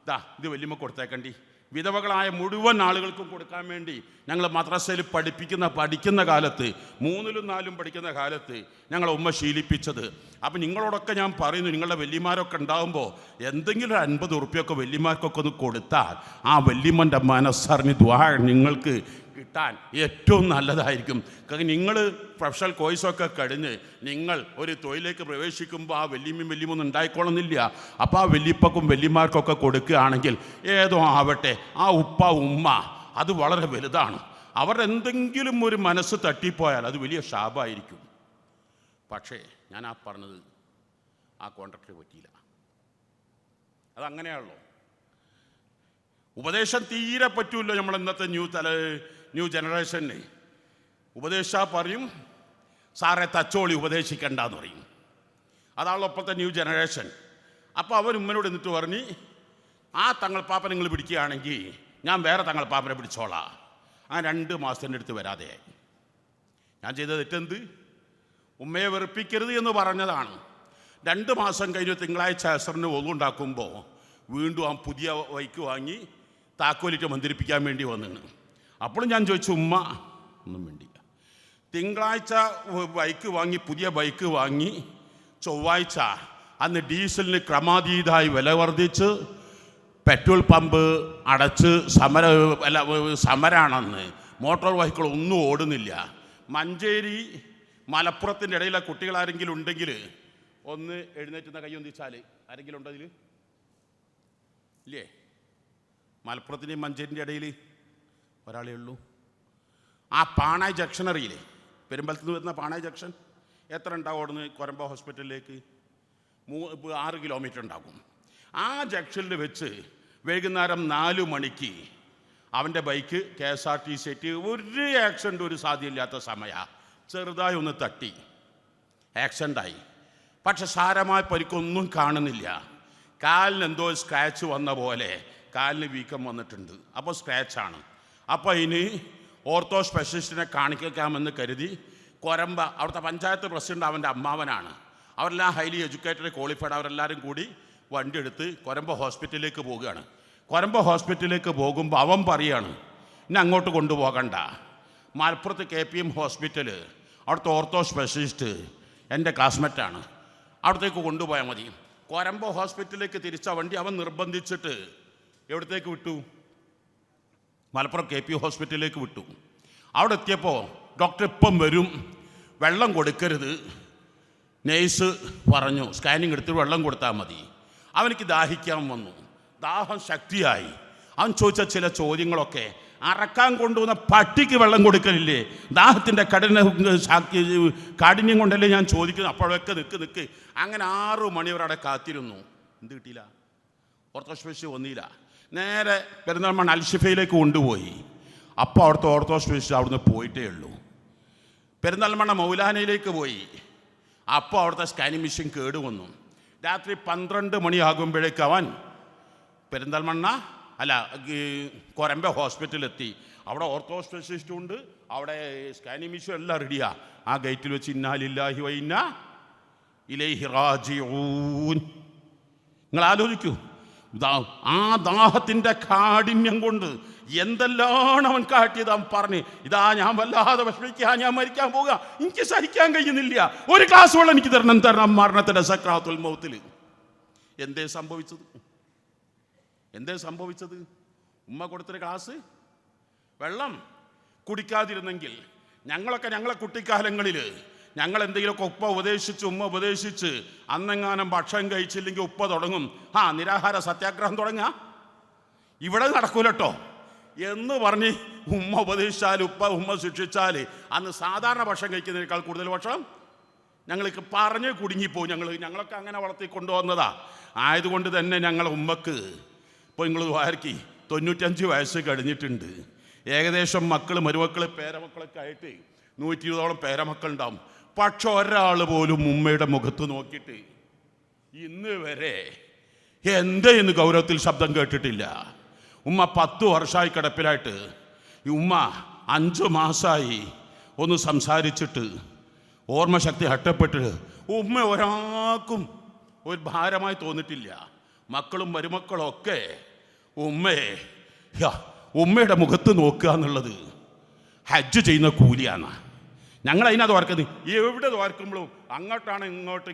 ഇത് വല്യമ്മ കൊടുത്തേക്കണ്ടി, വിധവകളായ മുഴുവൻ ആളുകൾക്കും കൊടുക്കാൻ വേണ്ടി ഞങ്ങൾ മദ്രസയിൽ പഠിക്കുന്ന കാലത്ത്, 3ലും 4ലും പഠിക്കുന്ന കാലത്ത് ഞങ്ങളെ ഉമ്മ ശീലിപ്പിച്ചത്. അപ്പം നിങ്ങളോടൊക്കെ ഞാൻ പറയുന്നു, നിങ്ങളുടെ വല്യമാരൊക്കെ ഉണ്ടാകുമ്പോൾ എന്തെങ്കിലും 50 ഉറുപ്പ്യൊക്കെ വല്യമാർക്കൊക്കെ ഒന്ന് കൊടുത്താൽ ആ വല്യമ്മൻ്റെ മനസ്സറിഞ്ഞ് ദ്വാ നിങ്ങൾക്ക് കിട്ടാൻ ഏറ്റവും നല്ലതായിരിക്കും. കാരണം നിങ്ങൾ പ്രൊഫഷണൽ കോഴ്സൊക്കെ കഴിഞ്ഞ് നിങ്ങൾ ഒരു തൊഴിലേക്ക് പ്രവേശിക്കുമ്പോൾ ആ വല്യമ്മൊന്നും ഉണ്ടായിക്കോളുന്നില്ല. അപ്പോൾ ആ വല്യപ്പക്കും വല്യമാർക്കൊക്കെ കൊടുക്കുകയാണെങ്കിൽ ഏതോ ആവട്ടെ, ആ ഉപ്പ ഉമ്മ അത് വളരെ വലുതാണ്. അവരെന്തെങ്കിലും ഒരു മനസ്സ് തട്ടിപ്പോയാൽ അത് വലിയ ശാപമായിരിക്കും. പക്ഷേ ഞാൻ ആ പറഞ്ഞത് ആ കോൺട്രാക്ടറെ പറ്റിയില്ല. അതങ്ങനെയാണല്ലോ. ഉപദേശം തീരെ പറ്റൂല്ലോ നമ്മൾ ഇന്നത്തെ ന്യൂ ജനറേഷന്. ഉപദേശിച്ചാൽ പറയും സാറെ തച്ചോളി ഉപദേശിക്കണ്ടെന്ന് പറയും. അതാണല്ലോ ഇപ്പോഴത്തെ ന്യൂ ജനറേഷൻ. അപ്പോൾ അവൻ ഉമ്മനോട് എന്നിട്ട് പറഞ്ഞ്, ആ തങ്ങൾപ്പാപ്പ നിങ്ങൾ പിടിക്കുകയാണെങ്കിൽ ഞാൻ വേറെ തങ്ങൾപ്പാപ്പനെ പിടിച്ചോളാം. ആ 2 മാസത്തിൻ്റെ അടുത്ത് വരാതെയായി. ഞാൻ ചെയ്ത തെറ്റെന്ത്? ഉമ്മയെ വെറുപ്പിക്കരുത് എന്ന് പറഞ്ഞതാണ്. 2 മാസം കഴിഞ്ഞ് തിങ്കളാഴ്ച അസറിന് ഒന്നുണ്ടാക്കുമ്പോൾ വീണ്ടും ആ പുതിയ ബൈക്ക് വാങ്ങി താക്കോലിട്ട് മന്ത്രിപ്പിക്കാൻ വേണ്ടി വന്നിന്. അപ്പോഴും ഞാൻ ചോദിച്ചു, ഉമ്മ ഒന്നും വേണ്ടില്ല. തിങ്കളാഴ്ച പുതിയ ബൈക്ക് വാങ്ങി ചൊവ്വാഴ്ച അന്ന് ഡീസലിന് ക്രമാതീതമായി വില വർദ്ധിച്ച് പെട്രോൾ പമ്പ് അടച്ച് സമരാണെന്ന്. മോട്ടോർ വെഹിക്കിൾ ഒന്നും ഓടുന്നില്ല. മഞ്ചേരി മലപ്പുറത്തിൻ്റെ ഇടയിലെ കുട്ടികളാരെങ്കിലും ഉണ്ടെങ്കിൽ ഒന്ന് എഴുന്നേറ്റുന്ന കൈ ഒന്നിച്ചാൽ ആരെങ്കിലും ഉണ്ടോ അതിൽ? ഇല്ലേ? മലപ്പുറത്തിൻ്റെയും മഞ്ചേരിൻ്റെ ഇടയിൽ ഒരാളേ ഉള്ളൂ. ആ പാണായി ജംഗ്ഷൻ അറിയില്ലേ? പെരുമ്പലത്ത് നിന്ന് വരുന്ന പാണായി ജംഗ്ഷൻ എത്ര ഉണ്ടാവും? ഓടുന്ന് കൊരമ്പ ഹോസ്പിറ്റലിലേക്ക് 6 കിലോമീറ്റർ ഉണ്ടാകും. ആ ജംഗ്ഷനിൽ വെച്ച് വൈകുന്നേരം 4 മണിക്ക് അവൻ്റെ ബൈക്ക് KSRTC ഒരു ആക്സിഡൻ്റ് ഒരു സാധ്യമില്ലാത്ത സമയമാണ്. ചെറുതായി ഒന്ന് തട്ടി ആക്സിഡൻ്റായി. പക്ഷെ സാരമായ പരിക്കൊന്നും കാണുന്നില്ല. കാലിന് എന്തോ സ്ക്രാച്ച് വന്ന പോലെ കാലിന് വീക്കം വന്നിട്ടുണ്ട്. അപ്പോൾ സ്ക്രാച്ചാണ്. അപ്പോൾ ഇനി ഓർത്തോ സ്പെഷ്യലിസ്റ്റിനെ കാണിക്കാമെന്ന് കരുതി കൊരമ്പ അവിടുത്തെ പഞ്ചായത്ത് പ്രസിഡന്റ് അവൻ്റെ അമ്മാവനാണ്. അവരെല്ലാം ഹൈലി എഡ്യൂക്കേറ്റഡ് ക്വാളിഫൈഡ്. അവരെല്ലാവരും കൂടി വണ്ടി എടുത്ത് കൊരമ്പ ഹോസ്പിറ്റലിലേക്ക് പോവുകയാണ്. കൊരമ്പ ഹോസ്പിറ്റലിലേക്ക് പോകുമ്പോൾ അവൻ പറയാണ്, ഇനി അങ്ങോട്ട് കൊണ്ടുപോകണ്ട, മലപ്പുറത്ത് KPM ഹോസ്പിറ്റൽ അവിടുത്തെ ഓർത്തോ സ്പെഷ്യലിസ്റ്റ് എൻ്റെ ക്ലാസ്മേറ്റാണ്, അവിടത്തേക്ക് കൊണ്ടുപോയാൽ മതി. കൊരമ്പ ഹോസ്പിറ്റലിലേക്ക് തിരിച്ച വണ്ടി അവൻ നിർബന്ധിച്ചിട്ട് എവിടത്തേക്ക് വിട്ടു? മലപ്പുറം KPM ഹോസ്പിറ്റലിലേക്ക് വിട്ടു. അവിടെ എത്തിയപ്പോൾ ഡോക്ടർ ഇപ്പം വരും, വെള്ളം കൊടുക്കരുത്, നേഴ്സ് പറഞ്ഞു, സ്കാനിങ് എടുത്തിട്ട് വെള്ളം കൊടുത്താൽ മതി. അവനിക്ക് ദാഹിക്കാൻ വന്നു. ദാഹം ശക്തിയായി. അവൻ ചോദിച്ച ചില ചോദ്യങ്ങളൊക്കെ, അറക്കാൻ കൊണ്ടുവന്ന പട്ടിക്ക് വെള്ളം കൊടുക്കലില്ലേ? ദാഹത്തിൻ്റെ കാഠിന്യം കൊണ്ടല്ലേ ഞാൻ ചോദിക്കുന്നു. അപ്പോഴൊക്കെ നിൽക്ക്. അങ്ങനെ 6 മണിവരെ അവിടെ കാത്തിരുന്നു. എന്ത് കിട്ടിയില്ല? ഓർത്തോ സ്പെഷ്യലിസ്റ്റ് വന്നില്ല. നേരെ പെരുന്തൽമണ്ണ അൽഷിഫയിലേക്ക് കൊണ്ടുപോയി. അപ്പോൾ അവിടുത്തെ ഓർത്തോ സ്പെഷ്യലിസ്റ്റ് അവിടുന്ന് പോയിട്ടേ ഉള്ളൂ. പെരുന്തൽമണ്ണ മൗലാനയിലേക്ക് പോയി. അപ്പോൾ അവിടുത്തെ സ്കാനിങ് മെഷീൻ കേടുവന്നു. രാത്രി 12 മണിയാകുമ്പോഴേക്ക് അവൻ പെരിന്തൽമണ്ണ കൊരമ്പ ഹോസ്പിറ്റലെത്തി. അവിടെ ഓർത്തോ സ്പെഷ്യലിസ്റ്റും ഉണ്ട്, അവിടെ സ്കാനിങ് മെഷീൻ എല്ലാം റെഡിയാ. ആ ഗേറ്റിൽ വെച്ച് ഇന്നാ ലില്ലാഹി വ ഇന്നാ ഇലൈഹി റാജിഊൻ. നിങ്ങൾ ആലോചിക്കൂ, ആ ദാഹത്തിൻ്റെ കാഠിന്യം കൊണ്ട് എന്തെല്ലാം അവൻ കാട്ടിയത്. അവൻ പറഞ്ഞ്, ഇതാ ഞാൻ വല്ലാതെ വിഷമിക്കുക, ഞാൻ മരിക്കാൻ പോവുക, എനിക്ക് സഹിക്കാൻ കഴിയുന്നില്ല, ഒരു ഗ്ലാസ് വെള്ളം എനിക്ക് തരണം മരണത്തിൻ്റെ സക്രാത്തുൽ മൗത്തിൽ. എന്തേ സംഭവിച്ചത്? ഉമ്മ കൊടുത്തൊരു ഗ്ലാസ് വെള്ളം കുടിക്കാതിരുന്നെങ്കിൽ ഞങ്ങളെ കുട്ടിക്കാലങ്ങളിൽ ഞങ്ങൾ എന്തെങ്കിലുമൊക്കെ ഉമ്മ ഉപദേശിച്ച് അന്നെങ്ങാനും ഭക്ഷണം കഴിച്ചില്ലെങ്കിൽ ഉപ്പ തുടങ്ങും, നിരാഹാര സത്യാഗ്രഹം തുടങ്ങുക, ഇവിടെ നടക്കൂലട്ടോ എന്ന് പറഞ്ഞ് ഉമ്മ ഉപദേശിച്ചാൽ ഉമ്മ ശിക്ഷിച്ചാൽ അന്ന് സാധാരണ ഭക്ഷണം കഴിക്കുന്നതിനേക്കാൾ കൂടുതൽ ഭക്ഷണം ഞങ്ങൾക്ക് പറഞ്ഞ് കുടുങ്ങിപ്പോവും. ഞങ്ങളൊക്കെ അങ്ങനെ വളർത്തിക്കൊണ്ടുവന്നതാ. ആയതുകൊണ്ട് തന്നെ ഞങ്ങളെ ഉമ്മക്ക് ഇപ്പോൾ നിങ്ങൾ വാർക്കി 95 വയസ്സ് കഴിഞ്ഞിട്ടുണ്ട്. ഏകദേശം മരുമക്കൾ പേരമക്കളൊക്കെ ആയിട്ട് 120ഓളം പേരമക്കളുണ്ടാവും. പക്ഷെ ഒരാൾ പോലും ഉമ്മയുടെ മുഖത്ത് നോക്കിയിട്ട് ഇന്ന് വരെ എന്ന് ഗൗരവത്തിൽ ശബ്ദം കേട്ടിട്ടില്ല. ഉമ്മ 10 വർഷമായി കിടപ്പിലായിട്ട്. ഈ ഉമ്മ 5 മാസമായി ഒന്ന് സംസാരിച്ചിട്ട് ഓർമ്മശക്തി ഹട്ടപ്പെട്ട് ഉമ്മ ഒരാൾക്കും ഒരു ഭാരമായി തോന്നിട്ടില്ല. മക്കളും മരുമക്കളും ഒക്കെ ഉമ്മയുടെ മുഖത്ത് നോക്കുക എന്നുള്ളത് ഹജ്ജ് ചെയ്യുന്ന കൂലിയാണ്. ഞങ്ങൾ അതിനകത്ത് വാർക്കുന്നത് എവിടെ ദ്വാരക്കുമ്പോഴും അങ്ങോട്ടാണ് ഇങ്ങോട്ട്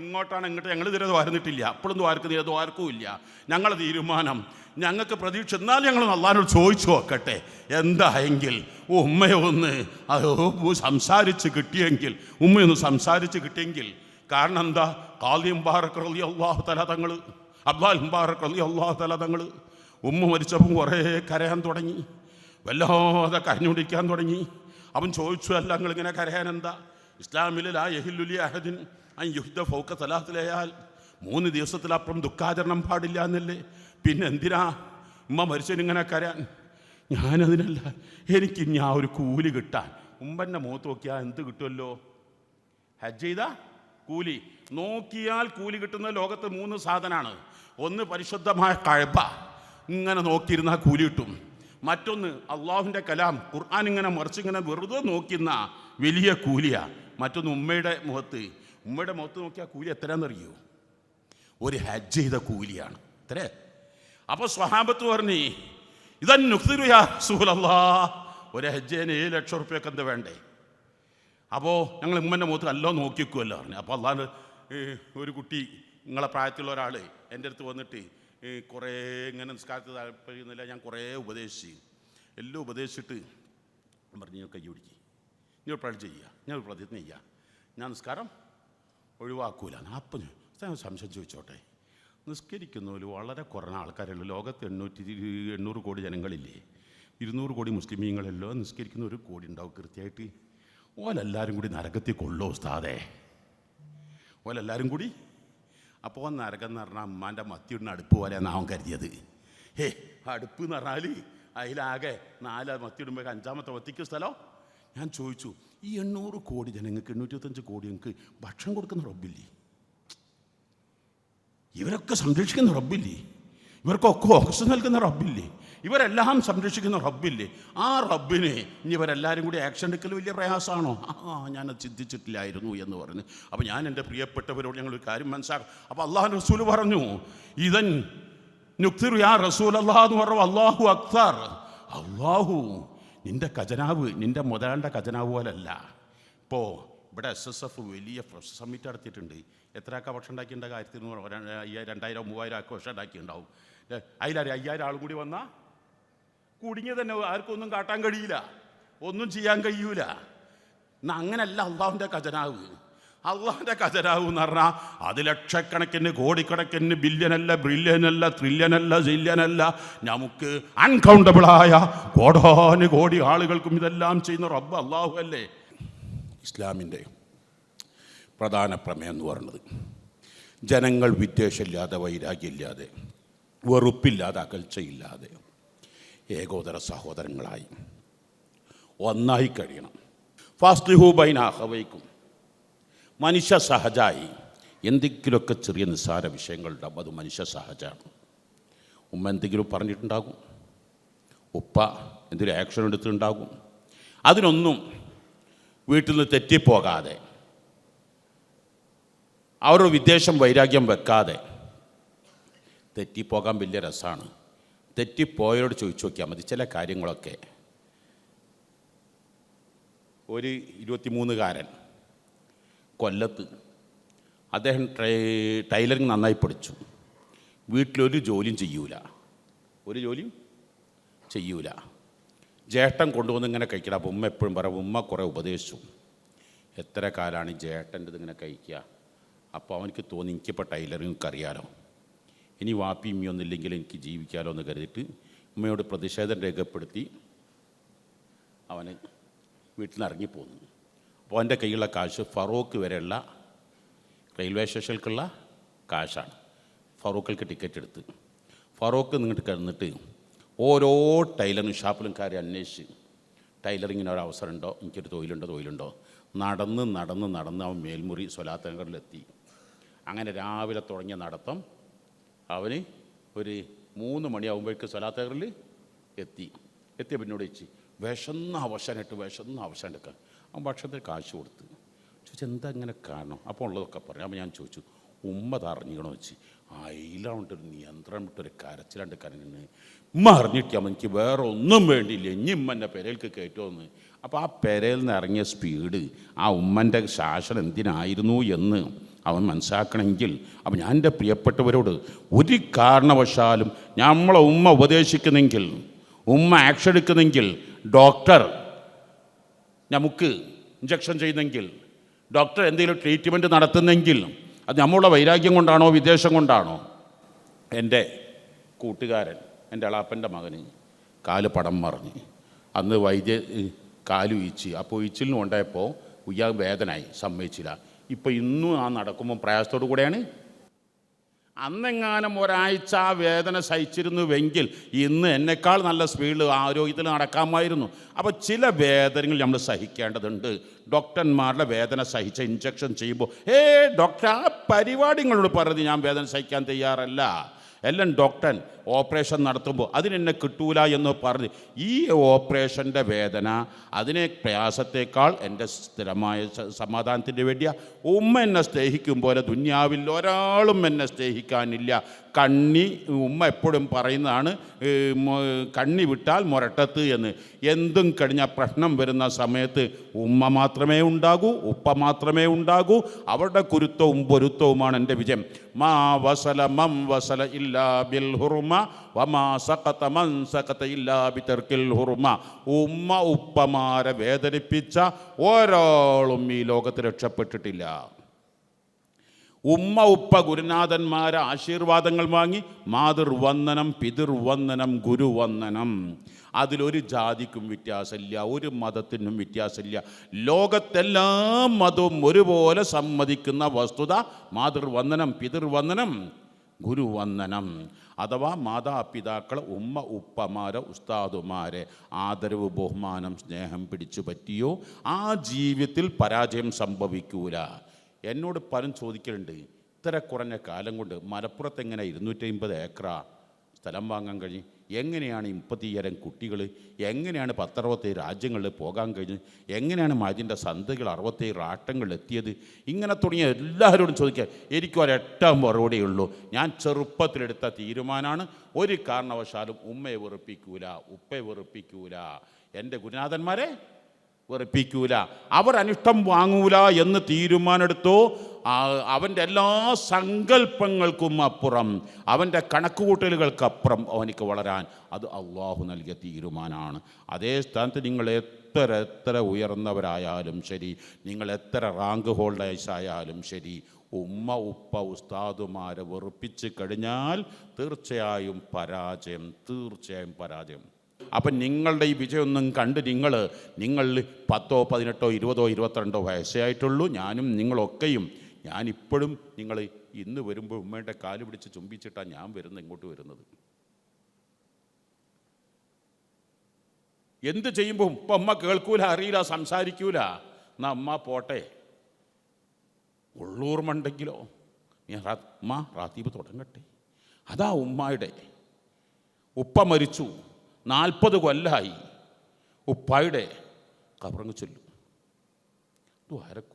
ഞങ്ങൾ ഇതുവരെ ദ്വാരന്നിട്ടില്ല. അപ്പോഴും ദ്വാരക്കുന്നില്ല, ദ്വാരക്കുമില്ല. ഞങ്ങളുടെ തീരുമാനം, ഞങ്ങൾക്ക് പ്രതീക്ഷ, എന്നാൽ ഞങ്ങൾ അള്ളാഹിനോട് ചോദിച്ചു നോക്കട്ടെ എന്തായെങ്കിൽ ഉമ്മയെ ഒന്ന് സംസാരിച്ച് കിട്ടിയെങ്കിൽ കാരണം എന്താ, ഖാദി മുബാറക് റളിയല്ലാഹു തആല തങ്ങൾ, അബ്ദുൽ മുബാറക് റളിയല്ലാഹു തആല തങ്ങൾ ഉമ്മ മരിച്ചപ്പം കുറേ കരയാൻ തുടങ്ങി, വല്ലാതെ കരഞ്ഞുപിടിക്കാൻ തുടങ്ങി. അവൻ ചോദിച്ചു, അല്ല നിങ്ങളിങ്ങനെ കരയാൻ എന്താ? ഇസ്ലാമിൽ ലാ യഹില്ലു ലി അഹദിൻ അൻ യുഹ്ദ ഫൗക സലാത്ത് ലയാൽ, 3 ദിവസത്തിലപ്പുറം ദുഃഖാചരണം പാടില്ല എന്നല്ലേ? പിന്നെ എന്തിനാ ഉമ്മ മരിച്ചതിനിങ്ങനെ കരയാൻ? ഞാനതിനല്ല, എനിക്ക് ഞാൻ ഒരു കൂലി കിട്ടാൻ. ഉമ്മൻ്റെ മുഖത്ത് നോക്കിയാൽ എന്ത് കിട്ടുമല്ലോ? ഹജ്ജ് ചെയ്താ കൂലി നോക്കിയാൽ കൂലി കിട്ടുന്ന ലോകത്ത് 3 സാധനമാണ്. ഒന്ന് പരിശുദ്ധമായ കഅബ, ഇങ്ങനെ നോക്കിയിരുന്നാൽ കൂലി കിട്ടും. മറ്റൊന്ന് അള്ളാഹുവിൻ്റെ കലാം ഖുർആൻ, ഇങ്ങനെ മറിച്ചിങ്ങനെ വെറുതെ നോക്കുന്ന വലിയ കൂലിയാണ്. മറ്റൊന്ന് ഉമ്മയുടെ മുഖത്ത് ഉമ്മയുടെ മുഖത്ത് നോക്കിയാൽ കൂലി എത്രയാണെന്നറിയോ? ഒരു ഹജ്ജ് ചെയ്ത കൂലിയാണ് എത്രേ. അപ്പോൾ സ്വഹാബത്ത് പറഞ്ഞു, ഇതന്നുക്തിറു യാ റസൂലല്ലാഹ്, ഒരു ഹജ്ജിന് 7 ലക്ഷം റുപ്യൊക്കെ എന്താ വേണ്ടേ? അപ്പോൾ ഞങ്ങൾ ഉമ്മൻ്റെ മുഖത്ത് നല്ലോ നോക്കിക്കുമല്ലോ പറഞ്ഞു. അപ്പോൾ അല്ലാണ്ട് ഒരു കുട്ടി നിങ്ങളെ പ്രായത്തിലുള്ള ഒരാൾ എൻ്റെ അടുത്ത് വന്നിട്ട് കുറേ ഇങ്ങനെ നിസ്കാരത്തിൽ താല്പര്യമില്ല, ഞാൻ കുറേ ഉപദേശിച്ച് എല്ലാം ഉപദേശിച്ചിട്ട് പറഞ്ഞു, ഞാൻ കൈ പിടിക്കുക, ഞാൻ പ്രതി ചെയ്യുക, ഞാൻ പ്രതിജ്ഞ ചെയ്യുക, ഞാൻ നിസ്കാരം ഒഴിവാക്കൂല. അപ്പം സംശയം ചോദിച്ചോട്ടെ, നിസ്കരിക്കുന്നവർ വളരെ കുറഞ്ഞ ആൾക്കാരല്ലോ, ലോകത്ത് 800 കോടി ജനങ്ങളില്ലേ, 200 കോടി മുസ്ലിമീങ്ങളല്ലോ, നിസ്കരിക്കുന്ന 1 കോടി ഉണ്ടാവും കൃത്യമായിട്ട്. ഓലെല്ലാവരും കൂടി നരകത്തിൽ കൊള്ളോ ഉസ്താദേ, ഓലെല്ലാവരും കൂടി. അപ്പോൾ നരകം എന്ന് പറഞ്ഞാൽ അമ്മാൻ്റെ മത്തിയിടുന്ന അടുപ്പ് പോലെയാണ് അവൻ കരുതിയത്. അടുപ്പ് എന്ന് പറഞ്ഞാൽ അതിലാകെ 4 മത്തിയിടുമ്പോൾ 5ാമത്തെ മത്തിക്ക് സ്ഥലം. ഞാൻ ചോദിച്ചു, ഈ 800 കോടി ജനങ്ങൾക്ക് 825 കോടി ഞങ്ങൾക്ക് ഭക്ഷണം കൊടുക്കുന്ന റബ്ബില്ലേ? ഇവരൊക്കെ സംരക്ഷിക്കുന്ന റബ്ബില്ലേ? ഇവർക്കൊക്കെ ഓക്സിജൻ നൽകുന്ന റബ്ബില്ലേ? ഇവരെല്ലാം സംരക്ഷിക്കുന്ന റബ്ബില്ലേ? ആ റബ്ബിനെ ഇനി ഇവരെല്ലാവരും കൂടി ആക്ഷൻ എടുക്കൽ വലിയ പ്രയാസമാണോ? ഞാനത് ചിന്തിച്ചിട്ടില്ലായിരുന്നു എന്ന് പറഞ്ഞു. അപ്പോൾ ഞാൻ എൻ്റെ പ്രിയപ്പെട്ടവരോട് ഞങ്ങളൊരു കാര്യം മനസ്സിലാക്കാം. അപ്പോൾ അള്ളാഹു റസൂൽ പറഞ്ഞു, ഇതൻ നുക്തിറു യാ റസൂലല്ലാഹ് എന്ന് പറഞ്ഞു. അള്ളാഹു അക്തർ, അള്ളാഹു നിൻ്റെ ഖജനാവ് നിൻ്റെ മുതലാളിൻ്റെ ഖജനാവ് പോലല്ല. ഇപ്പോൾ ഇവിടെ SSF വലിയ സമ്മിറ്റ് നടത്തിയിട്ടുണ്ട്. എത്രയൊക്കെ ഭക്ഷണം ഉണ്ടാക്കിയിട്ടുണ്ടാകും? 1200, 2000, 3000 ഒക്കെ ഭക്ഷണം ഉണ്ടാക്കിയിട്ടുണ്ടാവും. അതിലറി 5000 ആളും കൂടി വന്നാൽ കുടുങ്ങിയ തന്നെ, ആർക്കൊന്നും കാട്ടാൻ കഴിയില്ല, ഒന്നും ചെയ്യാൻ കഴിയൂല. എന്നാൽ അങ്ങനല്ല അള്ളാഹുവിൻ്റെ ഖജനാവ്. അള്ളാഹുവിൻ്റെ ഖജനാവ് എന്ന് പറഞ്ഞാൽ അത് ലക്ഷക്കണക്കിന് കോടിക്കണക്കിന് ബില്യനല്ല, ബ്രില്യനല്ല, ട്രില്യനല്ല, ജില്യനല്ല, നമുക്ക് അൺകൗണ്ടബിളായ കോടാനുകോടി ആളുകൾക്കും ഇതെല്ലാം ചെയ്യുന്ന റബ്ബ് അള്ളാഹു അല്ലേ. ഇസ്ലാമിൻ്റെ പ്രധാന പ്രമേയം എന്ന് പറയുന്നത് ജനങ്ങൾ വിദ്വേഷമില്ലാതെ, വൈരാഗ്യമില്ലാതെ, വെറുപ്പില്ലാതെ, അകൽച്ചയില്ലാതെ ഏകോദര സഹോദരങ്ങളായി ഒന്നായി കഴിയണം. ഫാസ്ലിഹു ബൈന അഖവൈക്കും, മനുഷ്യ സഹജായി. എന്തെങ്കിലുമൊക്കെ ചെറിയ നിസ്സാര വിഷയങ്ങളുണ്ടാകും, അത് മനുഷ്യ സഹജമാണ്. ഉമ്മ എന്തെങ്കിലും പറഞ്ഞിട്ടുണ്ടാകും, ഉപ്പ എന്തെങ്കിലും ആക്ഷൻ എടുത്തിട്ടുണ്ടാകും. അതിനൊന്നും വീട്ടിൽ നിന്ന് തെറ്റിപ്പോകാതെ, അവരുടെ വിദ്വേഷം വൈരാഗ്യം വെക്കാതെ, തെറ്റിപ്പോകാൻ വലിയ രസമാണ്. തെറ്റിപ്പോയവരോട് ചോദിച്ചു നോക്കിയാൽ മതി. ചില കാര്യങ്ങളൊക്കെ ഒരു 23കാരൻ കൊല്ലത്ത്, അദ്ദേഹം ടൈലറിങ് നന്നായി പഠിച്ചു. വീട്ടിലൊരു ജോലിയും ചെയ്യൂല, ഒരു ജോലിയും ചെയ്യൂല. ജേട്ടൻ കൊണ്ടുവന്ന് ഇങ്ങനെ കഴിക്കണം. അപ്പോൾ ഉമ്മ എപ്പോഴും പറയും, ഉമ്മ കുറേ ഉപദേശിച്ചു, എത്ര കാലമാണ് ഈ ജേട്ടൻ്റെ ഇതിങ്ങനെ കഴിക്കുക. അപ്പോൾ അവനക്ക് തോന്നി, എനിക്കിപ്പോൾ ടൈലറിങ് അറിയാലോ, ഇനി വാപ്പി ഇമ്മയൊന്നുമില്ലെങ്കിൽ എനിക്ക് ജീവിക്കാമല്ലോ എന്ന് കരുതിയിട്ട് ഉമ്മയോട് പ്രതിഷേധം രേഖപ്പെടുത്തി അവന് വീട്ടിൽ നിന്ന് ഇറങ്ങിപ്പോന്നു. അപ്പോൾ അവൻ്റെ കയ്യിലുള്ള കാശ് ഫറൂഖ് വരെയുള്ള റെയിൽവേ സ്റ്റേഷനിലേക്കുള്ള കാശാണ്. ഫറൂഖിലേക്ക് ടിക്കറ്റ് എടുത്ത് ഫറൂഖ് നിന്നിട്ട് കിടന്നിട്ട് ഓരോ ടൈലറിങ് ഷാപ്പിലും കാര്യം അന്വേഷിച്ച്, ടൈലറിങ്ങിന് ഒരു അവസരമുണ്ടോ, എനിക്കൊരു തൊഴിലുണ്ടോ. നടന്ന് അവൻ മേൽമുറി സ്വലാത്ത് നഗറിലെത്തി. അങ്ങനെ രാവിലെ തുടങ്ങിയ നടത്തം അവന് ഒരു 3 മണിയാകുമ്പോഴേക്ക് സ്വലാത്ത് നഗറിൽ എത്തിയ പിന്നോട് വെച്ച് വിശന്ന അവസാനിട്ട് അവൻ ഭക്ഷണത്തിന് കാശ് കൊടുത്ത് ചോദിച്ചു, എന്താ ഇങ്ങനെ കാരണം? അപ്പോൾ ഉള്ളതൊക്കെ പറഞ്ഞു. അപ്പോൾ ഞാൻ ചോദിച്ചു, ഉമ്മ അറിഞ്ഞിക്കണോ വെച്ച്. അതിലാണ്ടൊരു നിയന്ത്രണം വിട്ടൊരു കരച്ചിലാണ്ട് കരഞ്ഞ്, ഉമ്മ അറിഞ്ഞിട്ടാകുമ്പോൾ എനിക്ക് വേറെ ഒന്നും വേണ്ടിയില്ല, ഇനി ഉമ്മ എൻ്റെ പെരയിലേക്ക് കയറ്റുമെന്ന്. അപ്പോൾ ആ പെരയിൽ നിന്ന് ഇറങ്ങിയ സ്പീഡ്, ആ ഉമ്മൻ്റെ ശാസനം എന്തിനായിരുന്നു എന്ന് അവൻ മനസ്സിലാക്കണമെങ്കിൽ, അപ്പം ഞാൻ എൻ്റെ പ്രിയപ്പെട്ടവരോട് ഒരു കാരണവശാലും നമ്മളെ ഉമ്മ ഉപദേശിക്കുന്നെങ്കിൽ, ഉമ്മ ആക്ഷൻ എടുക്കുന്നെങ്കിൽ, ഡോക്ടർ നമുക്ക് ഇഞ്ചക്ഷൻ ചെയ്യുന്നെങ്കിൽ, ഡോക്ടർ എന്തെങ്കിലും ട്രീറ്റ്മെൻറ്റ് നടത്തുന്നെങ്കിൽ, അത് നമ്മളുടെ വൈരാഗ്യം കൊണ്ടാണോ വിദ്വേഷം കൊണ്ടാണോ? എൻ്റെ കൂട്ടുകാരൻ, എൻ്റെ അളാപ്പൻ്റെ മകന് കാല് പടം മറിഞ്ഞ് അന്ന് കാല് വീഴ്ച. അപ്പോൾ വീഴ്ചലിന് കൊണ്ടായപ്പോൾ ഉയ്യാ വേദനയായി, സമ്മതിച്ചില്ല. ഇപ്പോൾ ഇന്നും ആ നടക്കുമ്പോൾ പ്രയാസത്തോടു കൂടെയാണ്. അന്നെങ്ങാനും ഒരാഴ്ച ആ വേദന സഹിച്ചിരുന്നുവെങ്കിൽ ഇന്ന് എന്നെക്കാൾ നല്ല സ്പീഡിൽ ആരോഗ്യത്തിൽ നടക്കാമായിരുന്നു. അപ്പോൾ ചില വേദനകൾ നമ്മൾ സഹിക്കേണ്ടതുണ്ട്. ഡോക്ടർമാരുടെ വേദന സഹിച്ച ഇഞ്ചക്ഷൻ ചെയ്യുമ്പോൾ, ഡോക്ടർ ആ പരിപാടി നിങ്ങളോട് പറഞ്ഞ് ഞാൻ വേദന സഹിക്കാൻ തയ്യാറല്ല, എല്ലാം ഡോക്ടർ ഓപ്പറേഷൻ നടത്തുമ്പോൾ അതിനെന്നെ കിട്ടൂല എന്ന് പറഞ്ഞ് ഈ ഓപ്പറേഷൻ്റെ വേദന അതിനെ പ്രയാസത്തേക്കാൾ എൻ്റെ സ്ഥിരമായ സമാധാനത്തിൻ്റെ വേണ്ടിയ ഉമ്മ എന്നെ സ്നേഹിക്കും പോലെ ദുന്യാവിൽ ഒരാളും എന്നെ സ്നേഹിക്കാനില്ല. ഉമ്മ എപ്പോഴും പറയുന്നതാണ് കണ്ണി വിട്ടാൽ മുരട്ടത്ത് എന്ന്. എന്തും കഴിഞ്ഞ പ്രശ്നം വരുന്ന സമയത്ത് ഉമ്മ മാത്രമേ ഉണ്ടാകൂ, ഉപ്പ മാത്രമേ ഉണ്ടാകൂ. അവരുടെ കുരുത്തവും പൊരുത്തവുമാണ് എൻ്റെ വിജയം. മാ വസല മം വസല ഇല്ലാ ബിൽ ഹുർമ വമാ സഖത മൻ സഖത ഇല്ലാ ബിതർക്കിൽ ഹുർമ. ഉമ്മ ഉപ്പമാരെ വേദനിപ്പിച്ച ഒരാളും ഈ ലോകത്ത് രക്ഷപ്പെട്ടിട്ടില്ല. ഉമ്മ ഉപ്പ ഗുരുനാഥന്മാരെ ആശീർവാദങ്ങൾ വാങ്ങി മാതൃവന്ദനം, പിതൃവന്ദനം, ഗുരുവന്ദനം. അതിലൊരു ജാതിക്കും വ്യത്യാസമില്ല, ഒരു മതത്തിനും വ്യത്യാസമില്ല. ലോകത്തെല്ലാ മതവും ഒരുപോലെ സമ്മതിക്കുന്ന വസ്തുത മാതൃവന്ദനം, പിതൃവന്ദനം, ഗുരുവന്ദനം. അഥവാ മാതാപിതാക്കൾ, ഉമ്മ ഉപ്പമാരെ, ഉസ്താദുമാരെ ആദരവ്, ബഹുമാനം, സ്നേഹം പിടിച്ചു പറ്റിയോ ആ ജീവിതത്തിൽ പരാജയം സംഭവിക്കൂല. എന്നോട് പലരും ചോദിക്കലുണ്ട്, ഇത്ര കുറഞ്ഞ കാലം കൊണ്ട് മലപ്പുറത്ത് എങ്ങനെ 250 ഏക്കർ സ്ഥലം വാങ്ങാൻ കഴിഞ്ഞു? എങ്ങനെയാണ് 30,000 കുട്ടികൾ, എങ്ങനെയാണ് 10-67 രാജ്യങ്ങളിൽ പോകാൻ കഴിഞ്ഞത്, എങ്ങനെയാണ് മജിൻ്റെ സന്ധികൾ 67 ആട്ടങ്ങളിൽ എത്തിയത്? ഇങ്ങനെ തുടങ്ങിയ എല്ലാവരോടും ചോദിക്കുക. എനിക്ക് ഒരൊറ്റ മറുപടിയേ ഉള്ളൂ. ഞാൻ ചെറുപ്പത്തിലെടുത്ത തീരുമാനമാണ്, ഒരു കാരണവശാലും ഉമ്മയെ വെറുപ്പിക്കൂല, ഉപ്പയെ വെറുപ്പിക്കൂല, എൻ്റെ ഗുരുനാഥന്മാരെ വെറുപ്പിക്കൂല, അവർ അനിഷ്ടം വാങ്ങൂല എന്ന് തീരുമാനമെടുത്തോ അവൻ്റെ എല്ലാ സങ്കല്പങ്ങൾക്കും അപ്പുറം, അവൻ്റെ കണക്കുകൂട്ടലുകൾക്കപ്പുറം അവനിക്ക് വളരാൻ അത് അള്ളാഹു നൽകിയ തീരുമാനമാണ്. അതേ സ്ഥാനത്ത് നിങ്ങൾ എത്ര ഉയർന്നവരായാലും ശരി, നിങ്ങൾ എത്ര റാങ്ക് ഹോൾഡേഴ്സ് ആയാലും ശരി, ഉമ്മ ഉപ്പ ഉസ്താദുമാരെ വെറുപ്പിച്ച് കഴിഞ്ഞാൽ തീർച്ചയായും പരാജയം, തീർച്ചയായും പരാജയം. അപ്പം നിങ്ങളുടെ ഈ വിജയമൊന്നും കണ്ട് നിങ്ങൾ 10, 18, 20, 22 വയസ്സേ ആയിട്ടുള്ളൂ. ഞാനും നിങ്ങളൊക്കെയും, ഞാനിപ്പോഴും നിങ്ങൾ ഇന്ന് വരുമ്പോൾ ഉമ്മയുടെ കാല് പിടിച്ച് ചുംബിച്ചിട്ടാണ് ഞാൻ ഇങ്ങോട്ട് വരുന്നത്. എന്ത് ചെയ്യുമ്പോൾ ഇപ്പം അമ്മ കേൾക്കൂല, അറിയില്ല, സംസാരിക്കൂല. എന്നാ അമ്മ പോട്ടെ, ഉള്ളൂർമുണ്ടെങ്കിലോ അമ്മ റാത്തീബ് തുടങ്ങട്ടെ. അതാ ഉമ്മയുടെ. ഉപ്പ മരിച്ചു, 40 കൊല്ലമായി. ഉപ്പായുടെ ഖബറങ്ങ് ചൊല്ലും, ദ്വാരക്കും.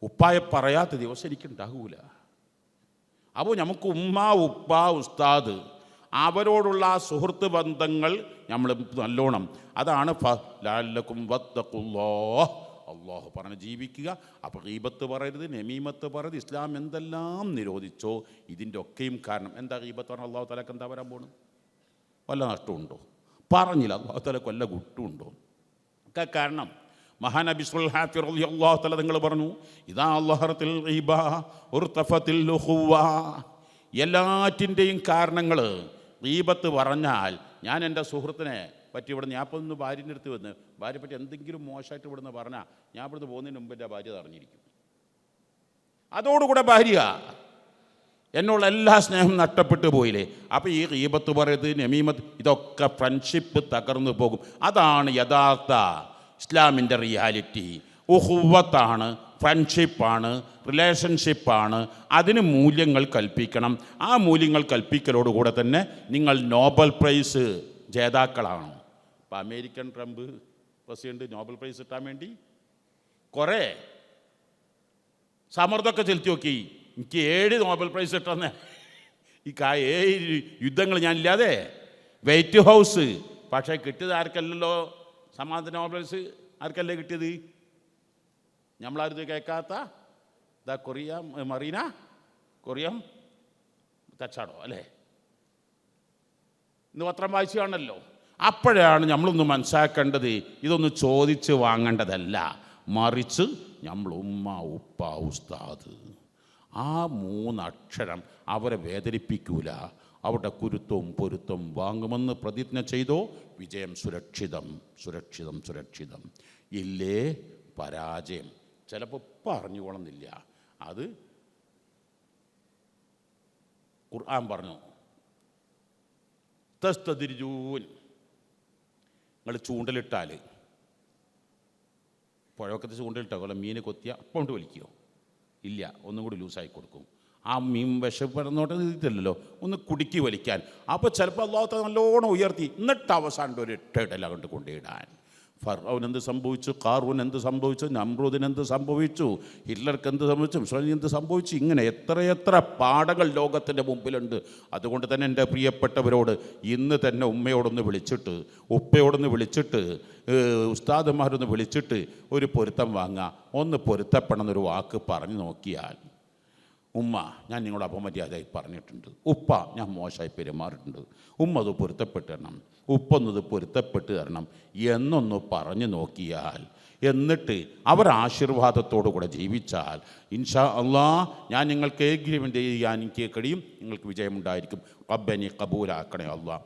ഉപ്പായെ പറയാത്ത ദിവസം എനിക്കുണ്ടാകൂല. അപ്പോൾ നമുക്ക് ഉമ്മ ഉപ്പ ഉസ്താദ് അവരോടുള്ള ആ സുഹൃത്ത് ബന്ധങ്ങൾ നമ്മൾ നല്ലോണം, അതാണ് ലഅല്ലക്കും വത്തഖുല്ലാഹ്, അള്ളാഹു പറഞ്ഞ് ജീവിക്കുക. അപ്പോൾ ഗീബത്ത് പറയരുത്, നമീമത്ത് പറയരുത്. ഇസ്ലാം എന്തെല്ലാം നിരോധിച്ചോ ഇതിൻ്റെ ഒക്കെയും കാരണം എന്താ? ഗീബത്ത് പറഞ്ഞാൽ അള്ളാഹു തആലക്ക് എന്താ വരാൻ പോണ്? വല്ല നഷ്ടമുണ്ടോ? പറഞ്ഞില്ല. അള്ളാഹു തആലക്ക് വല്ല ഗുട്ടുണ്ടോ? ഒക്കെ കാരണം മഹാനബി സുൽഹാഫി റളിയല്ലാഹു തആല നിങ്ങൾ പറഞ്ഞു, ഇദാ അള്ളഹറത്തിൽ ഗീബ ഉർതഫത്തിൽ ഉഖുവ. എല്ലാറ്റിൻ്റെയും കാരണങ്ങൾ ഗീബത്ത് പറഞ്ഞാൽ, ഞാൻ എൻ്റെ സുഹൃത്തിനെ പറ്റി ഇവിടുന്ന് ഞാൻ ഇപ്പോൾ ഒന്ന് ഭാര്യൻ്റെ അടുത്ത് വന്ന് ഭാര്യയെ പറ്റി എന്തെങ്കിലും മോശമായിട്ട് ഇവിടുന്ന് പറഞ്ഞാൽ ഞാൻ ഇവിടുന്ന് പോകുന്നതിന് മുമ്പ് എൻ്റെ ഭാര്യ അറിഞ്ഞിരിക്കും. അതോടുകൂടെ ഭാര്യ എന്നുള്ള എല്ലാ സ്നേഹം നഷ്ടപ്പെട്ടു പോയില്ലേ? അപ്പോൾ ഈ ഗീബത്ത് പറയത്, നമീമത്ത്, ഇതൊക്കെ ഫ്രണ്ട്ഷിപ്പ് തകർന്നു പോകും. അതാണ് യഥാർത്ഥ ഇസ്ലാമിൻ്റെ റിയാലിറ്റി. ഉഖുവത്താണ്, ഫ്രണ്ട്ഷിപ്പാണ്, റിലേഷൻഷിപ്പാണ്. അതിന് മൂല്യങ്ങൾ കൽപ്പിക്കണം. ആ മൂല്യങ്ങൾ കൽപ്പിക്കലോടുകൂടെ തന്നെ നിങ്ങൾ നോബൽ പ്രൈസ് ജേതാക്കളാണ്. ഇപ്പോൾ American Trump president Nobel prize കിട്ടാൻ വേണ്ടി കുറേ സമ്മർദ്ദമൊക്കെ ചെലുത്തി നോക്കി. എനിക്ക് 7 നോബൽ പ്രൈസ് കിട്ടുന്ന ഈ 7 യുദ്ധങ്ങൾ ഞാനില്ലാതെ വൈറ്റ് ഹൗസ്. പക്ഷേ കിട്ടിയത് ആർക്കല്ലല്ലോ സമാധാന നോബൽ പ്രൈസ്? ആർക്കല്ലേ കിട്ടിയത്? നമ്മളാരും കേൾക്കാത്ത കൊറിയ മറീന കൊറിയം തച്ചാടോ അല്ലേ? ഇന്ന് പത്രം വായിച്ചാണല്ലോ. അപ്പോഴാണ് നമ്മളൊന്ന് മനസ്സിലാക്കേണ്ടത്, ഇതൊന്ന് ചോദിച്ച് വാങ്ങേണ്ടതല്ല, മറിച്ച് നമ്മൾ ഉമ്മ ഉപ്പ ഉസ്താദ് ആ 3 അക്ഷരം അവരെ വേദനിപ്പിക്കൂല, അവരുടെ കുരുത്തവും പൊരുത്തവും വാങ്ങുമെന്ന് പ്രതിജ്ഞ ചെയ്തോ വിജയം സുരക്ഷിതം, സുരക്ഷിതം, സുരക്ഷിതം. ഇല്ലേ പരാജയം. ചിലപ്പോൾ പറഞ്ഞുകൊള്ളുന്നില്ല. അത് ഖുർആൻ പറഞ്ഞു, തസ്തദിർജൂൻ. നിങ്ങൾ ചൂണ്ടലിട്ടാൽ, പുഴവക്കത്ത് ചൂണ്ടലിട്ടോ അല്ല, മീൻ കൊത്തിയ അപ്പം കൊണ്ട് വലിക്കുമോ? ഇല്ല, ഒന്നും കൂടി ലൂസായി കൊടുക്കും. ആ മീൻ വിശപ്പെടുന്നോട്ട് ഇതില്ലല്ലോ, ഒന്ന് കുടുക്കി വലിക്കാൻ. അപ്പോൾ ചിലപ്പോൾ അള്ളാഹു നല്ലോണം ഉയർത്തി, എന്നിട്ട് അവസാനം ഒരു ഇടല കൊണ്ട് കൊണ്ടിടാൻ. ഫർഔൻ എന്ത് സംഭവിച്ചു, ഖാറൂൻ എന്ത് സംഭവിച്ചു, നമ്രൂദിന് എന്ത് സംഭവിച്ചു, ഹിറ്റ്ലർക്ക് എന്ത് സംഭവിച്ചു, മുസ്ലിം എന്ത് സംഭവിച്ചു, ഇങ്ങനെ എത്രയെത്ര പാഠങ്ങൾ ലോകത്തിൻ്റെ മുമ്പിലുണ്ട്. അതുകൊണ്ട് തന്നെ എൻ്റെ പ്രിയപ്പെട്ടവരോട് ഇന്ന് തന്നെ ഉമ്മയോടൊന്ന് വിളിച്ചിട്ട്, ഉപ്പയോടൊന്ന് വിളിച്ചിട്ട്, ഉസ്താദന്മാരൊന്ന് വിളിച്ചിട്ട് ഒരു പൊരുത്തം വാങ്ങുക. ഒന്ന് പൊരുത്തപ്പെടണമെന്നൊരു വാക്ക് പറഞ്ഞു നോക്കിയാൽ, ഉമ്മ ഞാൻ നിങ്ങളോട് അപമര്യാദയായി പറഞ്ഞിട്ടുണ്ട്, ഉപ്പ ഞാൻ മോശമായി പെരുമാറിയിട്ടുണ്ട്, ഉമ്മ അത് പൊരുത്തപ്പെട്ട് തരണം, ഉപ്പൊന്നത് പൊരുത്തപ്പെട്ട് തരണം എന്നൊന്ന് പറഞ്ഞു നോക്കിയാൽ, എന്നിട്ട് അവർ ആശീർവാദത്തോടു കൂടെ ജീവിച്ചാൽ ഇൻഷാ അള്ളാഹ് ഞാൻ നിങ്ങൾക്ക് എഗ്രിമെൻ്റ് ചെയ്യാൻ എനിക്ക് കഴിയും, നിങ്ങൾക്ക് വിജയമുണ്ടായിരിക്കും. റബ്ബനി കബൂലാക്കണേ അള്ളാഹ്.